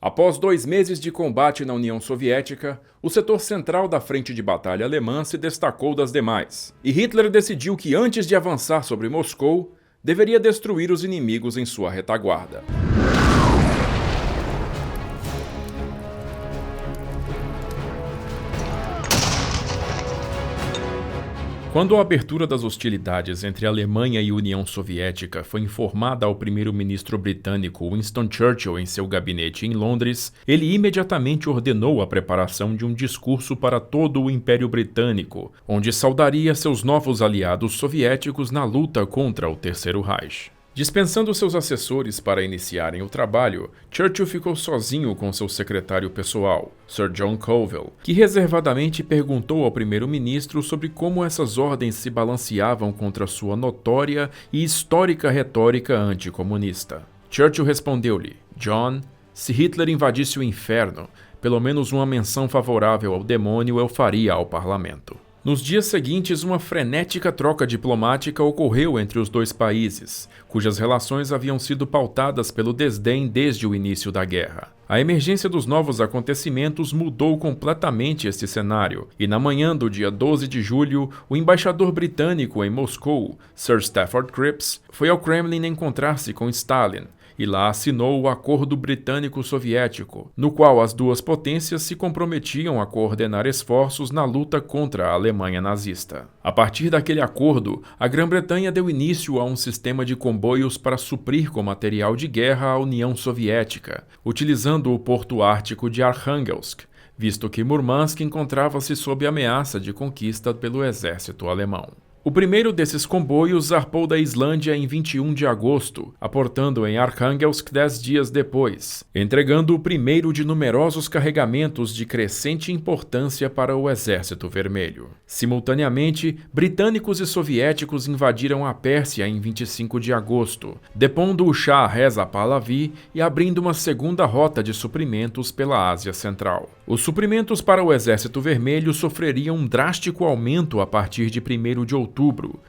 Após 2 meses de combate na União Soviética, o setor central da frente de batalha alemã se destacou das demais, e Hitler decidiu que antes de avançar sobre Moscou, deveria destruir os inimigos em sua retaguarda. Quando a abertura das hostilidades entre a Alemanha e a União Soviética foi informada ao primeiro-ministro britânico Winston Churchill em seu gabinete em Londres, ele imediatamente ordenou a preparação de um discurso para todo o Império Britânico, onde saudaria seus novos aliados soviéticos na luta contra o Terceiro Reich. Dispensando seus assessores para iniciarem o trabalho, Churchill ficou sozinho com seu secretário pessoal, Sir John Colville, que reservadamente perguntou ao primeiro-ministro sobre como essas ordens se balanceavam contra sua notória e histórica retórica anticomunista. Churchill respondeu-lhe: "John, se Hitler invadisse o inferno, pelo menos uma menção favorável ao demônio eu faria ao parlamento." Nos dias seguintes, uma frenética troca diplomática ocorreu entre os dois países, cujas relações haviam sido pautadas pelo desdém desde o início da guerra. A emergência dos novos acontecimentos mudou completamente este cenário, e na manhã do dia 12 de julho, o embaixador britânico em Moscou, Sir Stafford Cripps, foi ao Kremlin encontrar-se com Stalin, e lá assinou o Acordo Britânico-Soviético, no qual as duas potências se comprometiam a coordenar esforços na luta contra a Alemanha nazista. A partir daquele acordo, a Grã-Bretanha deu início a um sistema de comboios para suprir com material de guerra a União Soviética, utilizando o porto ártico de Arkhangelsk, visto que Murmansk encontrava-se sob ameaça de conquista pelo exército alemão. O primeiro desses comboios zarpou da Islândia em 21 de agosto, aportando em Arkhangelsk 10 dias depois, entregando o primeiro de numerosos carregamentos de crescente importância para o Exército Vermelho. Simultaneamente, britânicos e soviéticos invadiram a Pérsia em 25 de agosto, depondo o Shah Reza Pahlavi e abrindo uma segunda rota de suprimentos pela Ásia Central. Os suprimentos para o Exército Vermelho sofreriam um drástico aumento a partir de 1º de outubro,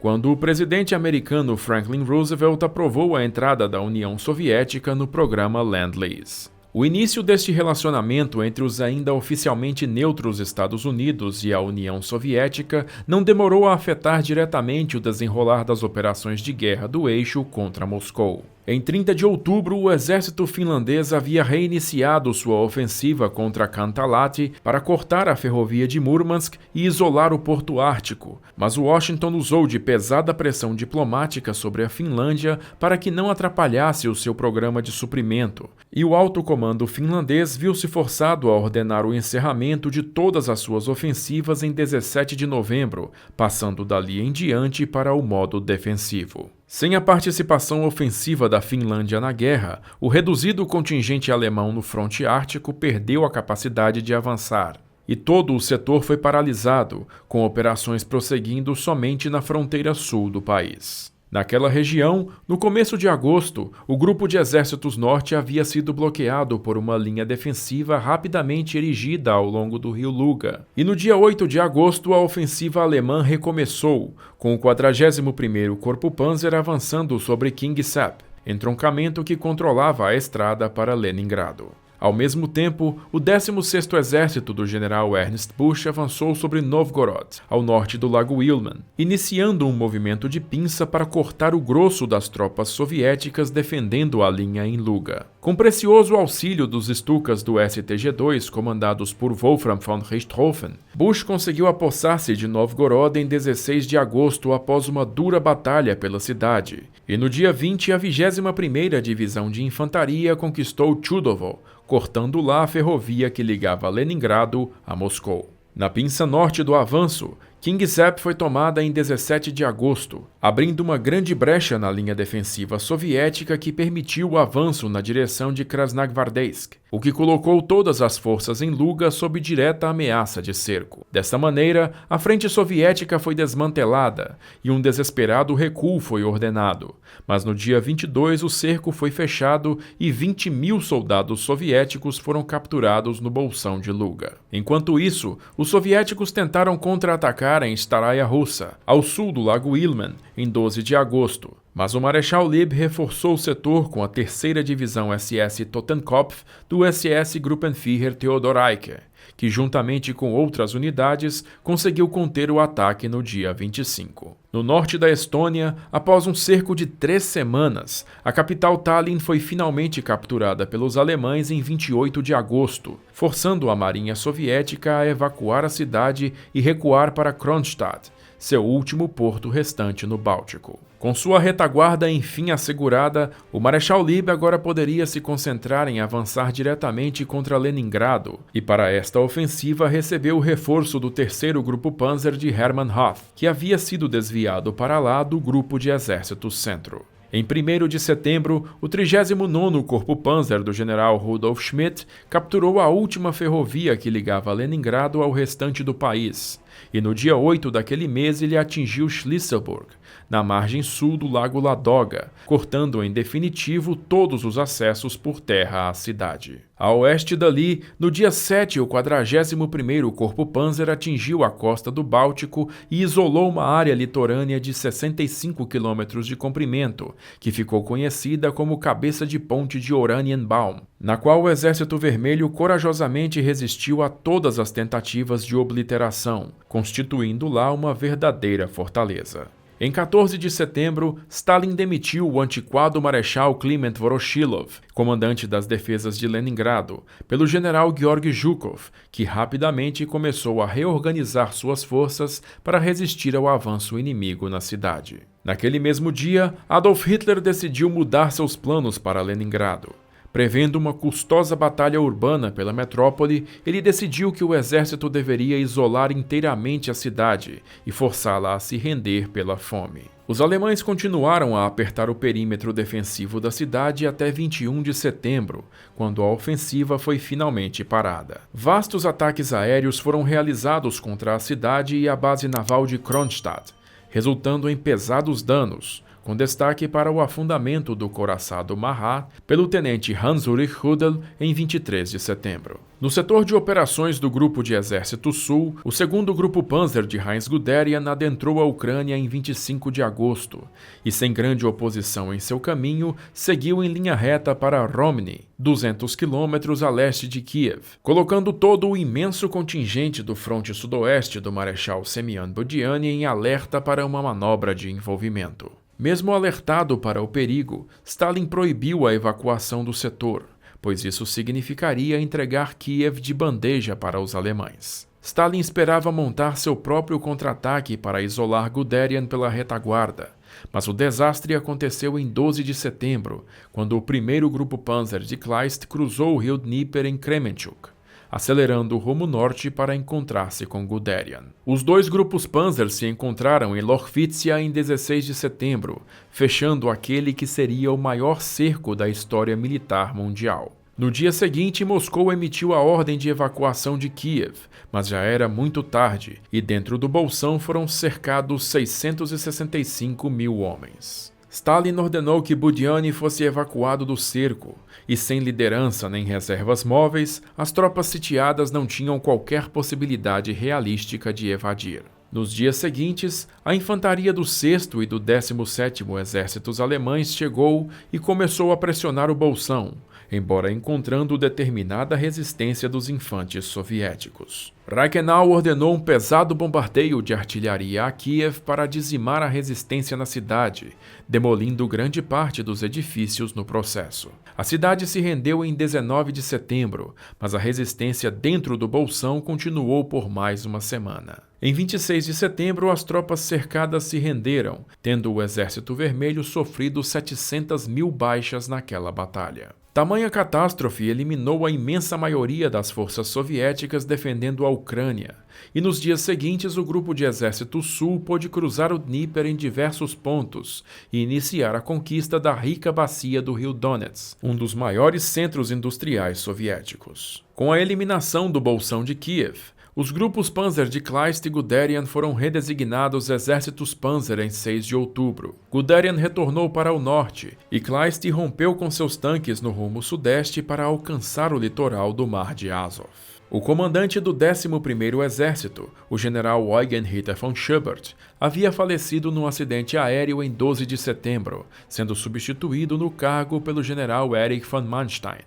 quando o presidente americano Franklin Roosevelt aprovou a entrada da União Soviética no programa Lend-Lease. O início deste relacionamento entre os ainda oficialmente neutros Estados Unidos e a União Soviética não demorou a afetar diretamente o desenrolar das operações de guerra do eixo contra Moscou. Em 30 de outubro, o exército finlandês havia reiniciado sua ofensiva contra Kanthalahti para cortar a ferrovia de Murmansk e isolar o porto ártico, mas Washington usou de pesada pressão diplomática sobre a Finlândia para que não atrapalhasse o seu programa de suprimento, e o alto comando finlandês viu-se forçado a ordenar o encerramento de todas as suas ofensivas em 17 de novembro, passando dali em diante para o modo defensivo. Sem a participação ofensiva da Finlândia na guerra, o reduzido contingente alemão no fronte ártico perdeu a capacidade de avançar, e todo o setor foi paralisado, com operações prosseguindo somente na fronteira sul do país. Naquela região, no começo de agosto, o grupo de exércitos norte havia sido bloqueado por uma linha defensiva rapidamente erigida ao longo do rio Luga. E no dia 8 de agosto, a ofensiva alemã recomeçou, com o 41º Corpo Panzer avançando sobre Kingisepp, entroncamento que controlava a estrada para Leningrado. Ao mesmo tempo, o 16º Exército do general Ernst Busch avançou sobre Novgorod, ao norte do Lago Ilmen, iniciando um movimento de pinça para cortar o grosso das tropas soviéticas defendendo a linha em Luga. Com precioso auxílio dos Stukas do STG-2, comandados por Wolfram von Richthofen, Busch conseguiu apossar-se de Novgorod em 16 de agosto após uma dura batalha pela cidade, e no dia 20 a 21ª Divisão de Infantaria conquistou Chudovo, cortando lá a ferrovia que ligava Leningrado a Moscou. Na pinça norte do avanço, Kingisepp foi tomada em 17 de agosto, abrindo uma grande brecha na linha defensiva soviética que permitiu o avanço na direção de Krasnogvardeysk, o que colocou todas as forças em Luga sob direta ameaça de cerco. Desta maneira, a frente soviética foi desmantelada e um desesperado recuo foi ordenado, mas no dia 22 o cerco foi fechado e 20.000 soldados soviéticos foram capturados no bolsão de Luga. Enquanto isso, os soviéticos tentaram contra-atacar em Staraya Russa, ao sul do Lago Ilmen, em 12 de agosto, Mas o Marechal Lieb reforçou o setor com a 3ª Divisão SS Totenkopf do SS Gruppenführer Theodor Eicke, que juntamente com outras unidades conseguiu conter o ataque no dia 25. No norte da Estônia, após um cerco de 3 semanas, a capital Tallinn foi finalmente capturada pelos alemães em 28 de agosto, forçando a marinha soviética a evacuar a cidade e recuar para Kronstadt, seu último porto restante no Báltico. Com sua retaguarda enfim assegurada, o Marechal Lieb agora poderia se concentrar em avançar diretamente contra Leningrado, e para esta ofensiva recebeu o reforço do 3º Grupo Panzer de Hermann Hoth, que havia sido desviado para lá do Grupo de Exércitos Centro. Em 1º de setembro, o 39º Corpo Panzer do general Rudolf Schmidt capturou a última ferrovia que ligava Leningrado ao restante do país, e no dia 8 daquele mês ele atingiu Schlisselburg, na margem sul do lago Ladoga, cortando em definitivo todos os acessos por terra à cidade. A oeste dali, no dia 7, o 41º Corpo Panzer atingiu a costa do Báltico e isolou uma área litorânea de 65 quilômetros de comprimento, que ficou conhecida como Cabeça de Ponte de Oranienbaum, na qual o Exército Vermelho corajosamente resistiu a todas as tentativas de obliteração, constituindo lá uma verdadeira fortaleza. Em 14 de setembro, Stalin demitiu o antiquado Marechal Kliment Voroshilov, comandante das defesas de Leningrado, pelo general Georgy Zhukov, que rapidamente começou a reorganizar suas forças para resistir ao avanço inimigo na cidade. Naquele mesmo dia, Adolf Hitler decidiu mudar seus planos para Leningrado. Prevendo uma custosa batalha urbana pela metrópole, ele decidiu que o exército deveria isolar inteiramente a cidade e forçá-la a se render pela fome. Os alemães continuaram a apertar o perímetro defensivo da cidade até 21 de setembro, quando a ofensiva foi finalmente parada. Vastos ataques aéreos foram realizados contra a cidade e a base naval de Kronstadt, resultando em pesados danos, com destaque para o afundamento do couraçado Marat pelo tenente Hans-Ulrich Rudel em 23 de setembro. No setor de operações do Grupo de Exército Sul, o 2º Grupo Panzer de Heinz Guderian adentrou a Ucrânia em 25 de agosto e, sem grande oposição em seu caminho, seguiu em linha reta para Romny, 200 quilômetros a leste de Kiev, colocando todo o imenso contingente do fronte sudoeste do Marechal Semyon Budyonny em alerta para uma manobra de envolvimento. Mesmo alertado para o perigo, Stalin proibiu a evacuação do setor, pois isso significaria entregar Kiev de bandeja para os alemães. Stalin esperava montar seu próprio contra-ataque para isolar Guderian pela retaguarda, mas o desastre aconteceu em 12 de setembro, quando o 1º Grupo Panzer de Kleist cruzou o rio Dnieper em Kremenchuk, acelerando o rumo norte para encontrar-se com Guderian. Os 2 grupos Panzer se encontraram em Lochvitsia em 16 de setembro, fechando aquele que seria o maior cerco da história militar mundial. No dia seguinte, Moscou emitiu a ordem de evacuação de Kiev, mas já era muito tarde, e dentro do bolsão foram cercados 665 mil homens. Stalin ordenou que Budyonny fosse evacuado do cerco, e sem liderança nem reservas móveis, as tropas sitiadas não tinham qualquer possibilidade realística de evadir. Nos dias seguintes, a infantaria do 6º e do 17º Exércitos Alemães chegou e começou a pressionar o bolsão, embora encontrando determinada resistência dos infantes soviéticos. Reichenau ordenou um pesado bombardeio de artilharia a Kiev para dizimar a resistência na cidade, demolindo grande parte dos edifícios no processo. A cidade se rendeu em 19 de setembro, mas a resistência dentro do bolsão continuou por mais uma semana. Em 26 de setembro, as tropas cercadas se renderam, tendo o Exército Vermelho sofrido 700 mil baixas naquela batalha. Tamanha catástrofe eliminou a imensa maioria das forças soviéticas defendendo a Ucrânia, e nos dias seguintes o Grupo de Exército Sul pôde cruzar o Dnieper em diversos pontos e iniciar a conquista da rica bacia do rio Donets, um dos maiores centros industriais soviéticos. Com a eliminação do bolsão de Kiev, os grupos Panzer de Kleist e Guderian foram redesignados Exércitos Panzer em 6 de outubro. Guderian retornou para o norte e Kleist rompeu com seus tanques no rumo sudeste para alcançar o litoral do Mar de Azov. O comandante do 11º Exército, o general Eugen Ritter von Schubert, havia falecido num acidente aéreo em 12 de setembro, sendo substituído no cargo pelo general Erich von Manstein,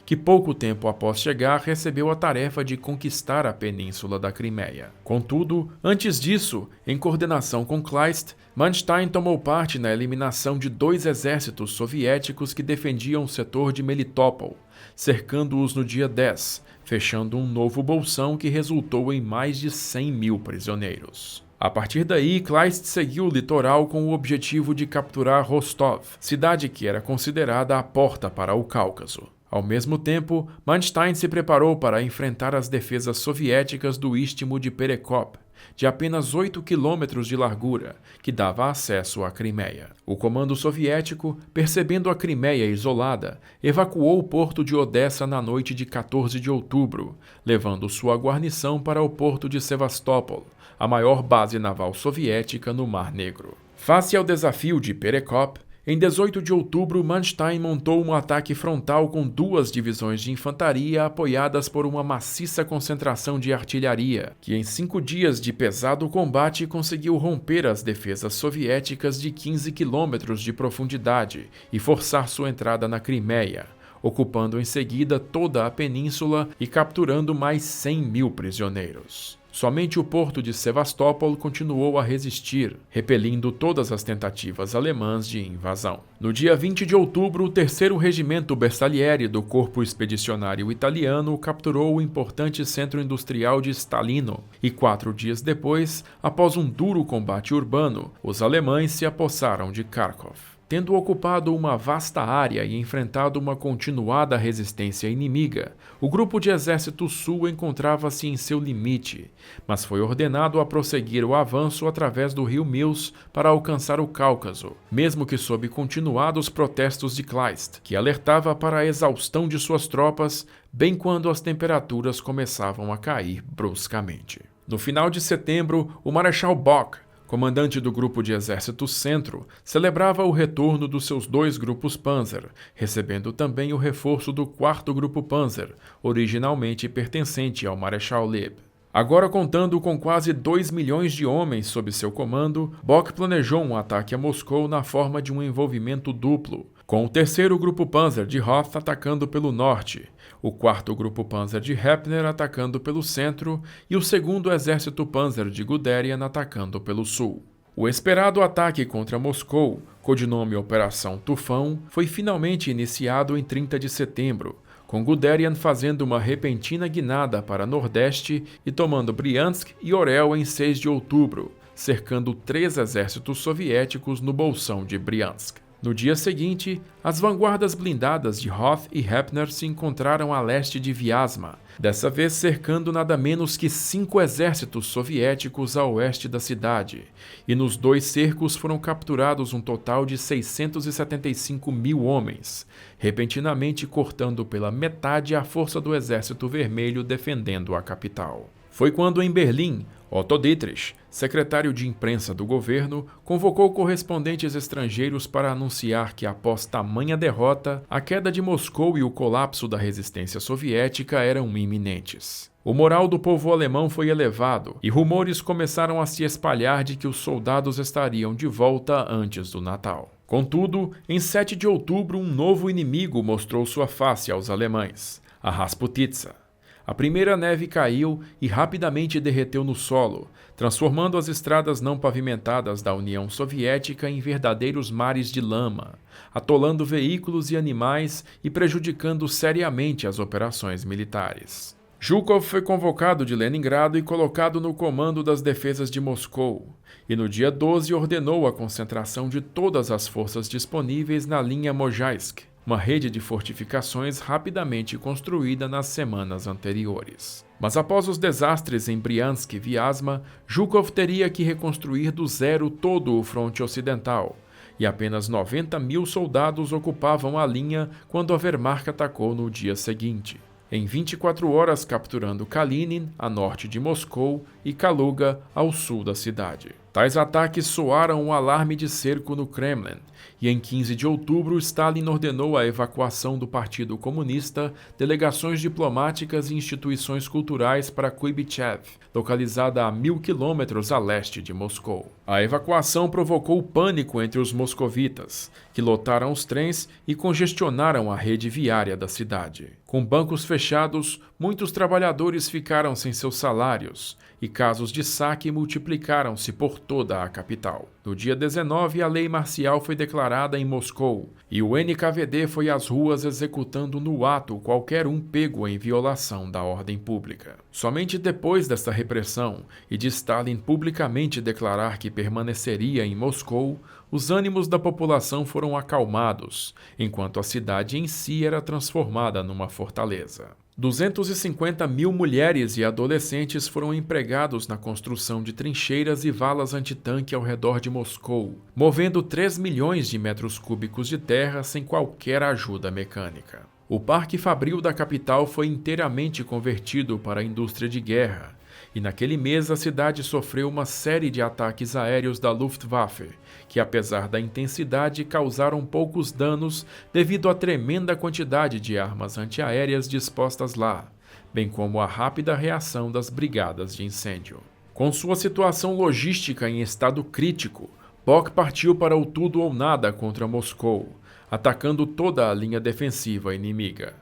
que pouco tempo após chegar recebeu a tarefa de conquistar a península da Crimeia. Contudo, antes disso, em coordenação com Kleist, Manstein tomou parte na eliminação de 2 exércitos soviéticos que defendiam o setor de Melitopol, cercando-os no dia 10, fechando um novo bolsão que resultou em mais de 100 mil prisioneiros. A partir daí, Kleist seguiu o litoral com o objetivo de capturar Rostov, cidade que era considerada a porta para o Cáucaso. Ao mesmo tempo, Manstein se preparou para enfrentar as defesas soviéticas do istmo de Perekop, de apenas 8 quilômetros de largura, que dava acesso à Crimeia. O comando soviético, percebendo a Crimeia isolada, evacuou o porto de Odessa na noite de 14 de outubro, levando sua guarnição para o porto de Sevastopol, a maior base naval soviética no Mar Negro. Face ao desafio de Perekop, em 18 de outubro, Manstein montou um ataque frontal com 2 divisões de infantaria apoiadas por uma maciça concentração de artilharia, que em 5 dias de pesado combate conseguiu romper as defesas soviéticas de 15 quilômetros de profundidade e forçar sua entrada na Crimeia, ocupando em seguida toda a península e capturando mais 100 mil prisioneiros. Somente o porto de Sevastopol continuou a resistir, repelindo todas as tentativas alemãs de invasão. No dia 20 de outubro, o 3º Regimento Bersaglieri do Corpo Expedicionário Italiano capturou o importante centro industrial de Stalino, e 4 dias depois, após um duro combate urbano, os alemães se apossaram de Kharkov. Tendo ocupado uma vasta área e enfrentado uma continuada resistência inimiga, o Grupo de Exército Sul encontrava-se em seu limite, mas foi ordenado a prosseguir o avanço através do rio Mills para alcançar o Cáucaso, mesmo que sob continuados protestos de Kleist, que alertava para a exaustão de suas tropas, bem quando as temperaturas começavam a cair bruscamente. No final de setembro, o Marechal Bock, comandante do Grupo de Exército Centro, celebrava o retorno dos seus 2 grupos Panzer, recebendo também o reforço do 4º Grupo Panzer, originalmente pertencente ao Marechal Lieb. Agora contando com quase 2 milhões de homens sob seu comando, Bock planejou um ataque a Moscou na forma de um envolvimento duplo, com o 3º Grupo Panzer de Hoth atacando pelo norte, o 4º Grupo Panzer de Repner atacando pelo centro e o 2º Exército Panzer de Guderian atacando pelo sul. O esperado ataque contra Moscou, codinome Operação Tufão, foi finalmente iniciado em 30 de setembro, com Guderian fazendo uma repentina guinada para nordeste e tomando Briansk e Orel em 6 de outubro, cercando 3 exércitos soviéticos no bolsão de Briansk. No dia seguinte, as vanguardas blindadas de Hoth e Repner se encontraram a leste de Vyazma, dessa vez cercando nada menos que 5 exércitos soviéticos a oeste da cidade, e nos 2 cercos foram capturados um total de 675 mil homens, repentinamente cortando pela metade a força do Exército Vermelho defendendo a capital. Foi quando, em Berlim, Otto Dietrich, secretário de imprensa do governo, convocou correspondentes estrangeiros para anunciar que, após tamanha derrota, a queda de Moscou e o colapso da resistência soviética eram iminentes. O moral do povo alemão foi elevado e rumores começaram a se espalhar de que os soldados estariam de volta antes do Natal. Contudo, em 7 de outubro, um novo inimigo mostrou sua face aos alemães: a Rasputitsa. A primeira neve caiu e rapidamente derreteu no solo, transformando as estradas não pavimentadas da União Soviética em verdadeiros mares de lama, atolando veículos e animais e prejudicando seriamente as operações militares. Zhukov foi convocado de Leningrado e colocado no comando das defesas de Moscou, e no dia 12 ordenou a concentração de todas as forças disponíveis na linha Mojaisk, uma rede de fortificações rapidamente construída nas semanas anteriores. Mas após os desastres em Briansk e Vyazma, Zhukov teria que reconstruir do zero todo o fronte ocidental, e apenas 90 mil soldados ocupavam a linha quando a Wehrmacht atacou no dia seguinte, em 24 horas capturando Kalinin, a norte de Moscou, e Kaluga, ao sul da cidade. Tais ataques soaram um alarme de cerco no Kremlin, e em 15 de outubro Stalin ordenou a evacuação do Partido Comunista, delegações diplomáticas e instituições culturais para Kuibychev, localizada a 1.000 quilômetros a leste de Moscou. A evacuação provocou pânico entre os moscovitas, que lotaram os trens e congestionaram a rede viária da cidade. Com bancos fechados, muitos trabalhadores ficaram sem seus salários, e casos de saque multiplicaram-se por toda a capital. No dia 19, a lei marcial foi declarada em Moscou, e o NKVD foi às ruas executando no ato qualquer um pego em violação da ordem pública. Somente depois desta repressão e de Stalin publicamente declarar que permaneceria em Moscou, os ânimos da população foram acalmados, enquanto a cidade em si era transformada numa fortaleza. 250.000 mulheres e adolescentes foram empregados na construção de trincheiras e valas antitanque ao redor de Moscou, movendo 3 milhões de metros cúbicos de terra sem qualquer ajuda mecânica. O parque fabril da capital foi inteiramente convertido para a indústria de guerra, e naquele mês a cidade sofreu uma série de ataques aéreos da Luftwaffe, que apesar da intensidade causaram poucos danos devido à tremenda quantidade de armas antiaéreas dispostas lá, bem como a rápida reação das brigadas de incêndio. Com sua situação logística em estado crítico, Bock partiu para o tudo ou nada contra Moscou, atacando toda a linha defensiva inimiga.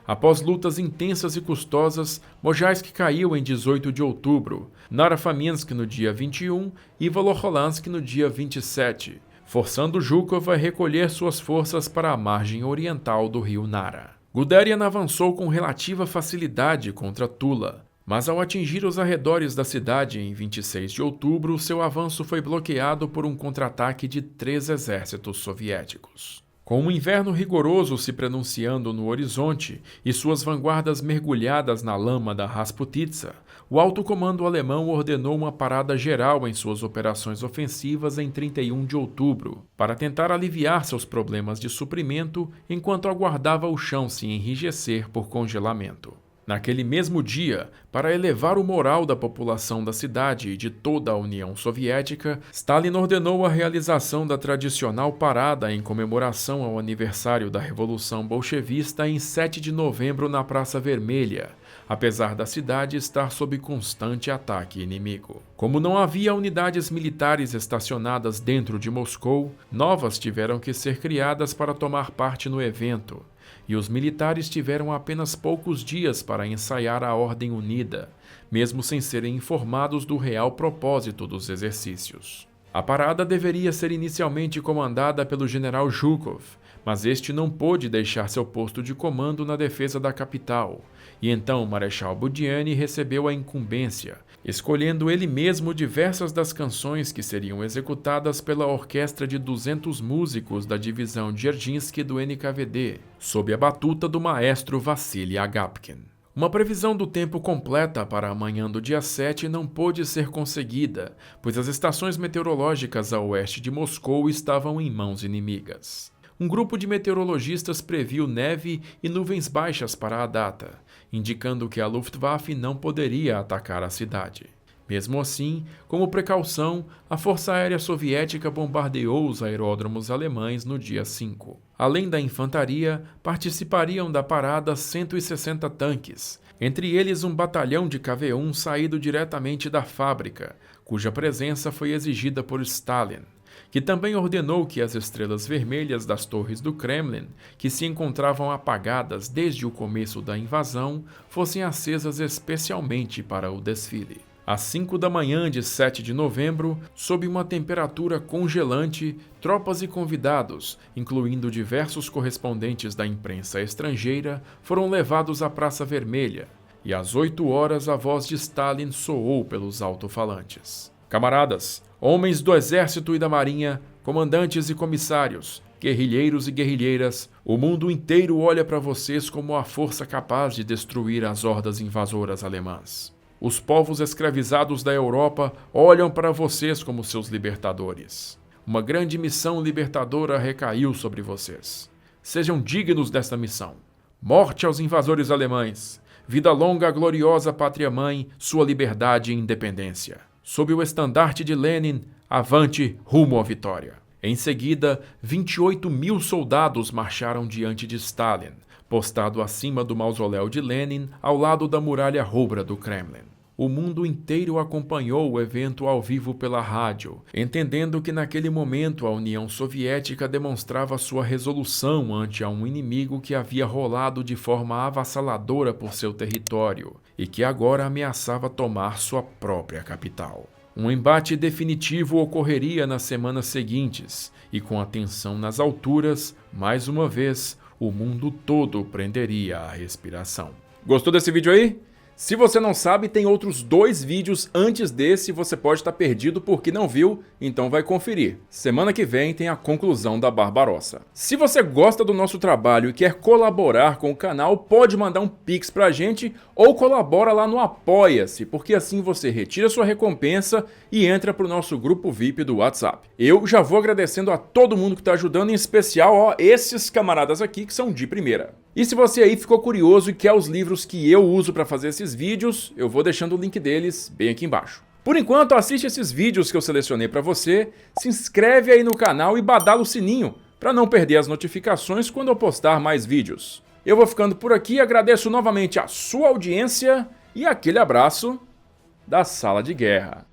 Após lutas intensas e custosas, Mojaisk caiu em 18 de outubro, Narafamiansk no dia 21 e Volokholansk no dia 27, forçando Zhukov a recolher suas forças para a margem oriental do rio Nara. Guderian avançou com relativa facilidade contra Tula, mas ao atingir os arredores da cidade em 26 de outubro, seu avanço foi bloqueado por um contra-ataque de 3 exércitos soviéticos. Com um inverno rigoroso se pronunciando no horizonte e suas vanguardas mergulhadas na lama da Rasputitsa, o alto comando alemão ordenou uma parada geral em suas operações ofensivas em 31 de outubro, para tentar aliviar seus problemas de suprimento enquanto aguardava o chão se enrijecer por congelamento. Naquele mesmo dia, para elevar o moral da população da cidade e de toda a União Soviética, Stalin ordenou a realização da tradicional parada em comemoração ao aniversário da Revolução Bolchevista em 7 de novembro na Praça Vermelha, apesar da cidade estar sob constante ataque inimigo. Como não havia unidades militares estacionadas dentro de Moscou, novas tiveram que ser criadas para tomar parte no evento, e os militares tiveram apenas poucos dias para ensaiar a Ordem Unida, mesmo sem serem informados do real propósito dos exercícios. A parada deveria ser inicialmente comandada pelo general Zhukov, mas este não pôde deixar seu posto de comando na defesa da capital, e então o Marechal Budyonny recebeu a incumbência, escolhendo ele mesmo diversas das canções que seriam executadas pela orquestra de 200 músicos da divisão Dzerzhinsky do NKVD, sob a batuta do maestro Vassily Agapkin. Uma previsão do tempo completa para amanhã do dia 7 não pôde ser conseguida, pois as estações meteorológicas a oeste de Moscou estavam em mãos inimigas. Um grupo de meteorologistas previu neve e nuvens baixas para a data, indicando que a Luftwaffe não poderia atacar a cidade. Mesmo assim, como precaução, a Força Aérea Soviética bombardeou os aeródromos alemães no dia 5. Além da infantaria, participariam da parada 160 tanques, entre eles um batalhão de KV-1 saído diretamente da fábrica, cuja presença foi exigida por Stalin, que também ordenou que as estrelas vermelhas das torres do Kremlin, que se encontravam apagadas desde o começo da invasão, fossem acesas especialmente para o desfile. Às 5 da manhã de 7 de novembro, sob uma temperatura congelante, tropas e convidados, incluindo diversos correspondentes da imprensa estrangeira, foram levados à Praça Vermelha, e às 8 horas a voz de Stalin soou pelos alto-falantes. Camaradas, homens do exército e da marinha, comandantes e comissários, guerrilheiros e guerrilheiras, o mundo inteiro olha para vocês como a força capaz de destruir as hordas invasoras alemãs. Os povos escravizados da Europa olham para vocês como seus libertadores. Uma grande missão libertadora recaiu sobre vocês. Sejam dignos desta missão. Morte aos invasores alemães. Vida longa à gloriosa pátria-mãe, sua liberdade e independência. Sob o estandarte de Lenin, Avante, rumo à vitória. Em seguida, 28 mil soldados marcharam diante de Stalin, postado acima do mausoléu de Lenin, ao lado da muralha rubra do Kremlin. O mundo inteiro acompanhou o evento ao vivo pela rádio, entendendo que naquele momento a União Soviética demonstrava sua resolução ante um inimigo que havia rolado de forma avassaladora por seu território e que agora ameaçava tomar sua própria capital. Um embate definitivo ocorreria nas semanas seguintes e, com a tensão nas alturas, mais uma vez, o mundo todo prenderia a respiração. Gostou desse vídeo aí? Se você não sabe, tem outros 2 vídeos antes desse e você pode estar perdido porque não viu, então vai conferir. Semana que vem tem a conclusão da Barbarossa. Se você gosta do nosso trabalho e quer colaborar com o canal, pode mandar um Pix pra gente ou colabora lá no Apoia-se, porque assim você retira sua recompensa e entra pro nosso grupo VIP do WhatsApp. Eu já vou agradecendo a todo mundo que tá ajudando, em especial esses camaradas aqui que são de primeira. E se você aí ficou curioso e quer os livros que eu uso para fazer esses vídeos, eu vou deixando o link deles bem aqui embaixo. Por enquanto, assiste esses vídeos que eu selecionei para você, se inscreve aí no canal e badala o sininho para não perder as notificações quando eu postar mais vídeos. Eu vou ficando por aqui, agradeço novamente a sua audiência e aquele abraço da Sala de Guerra.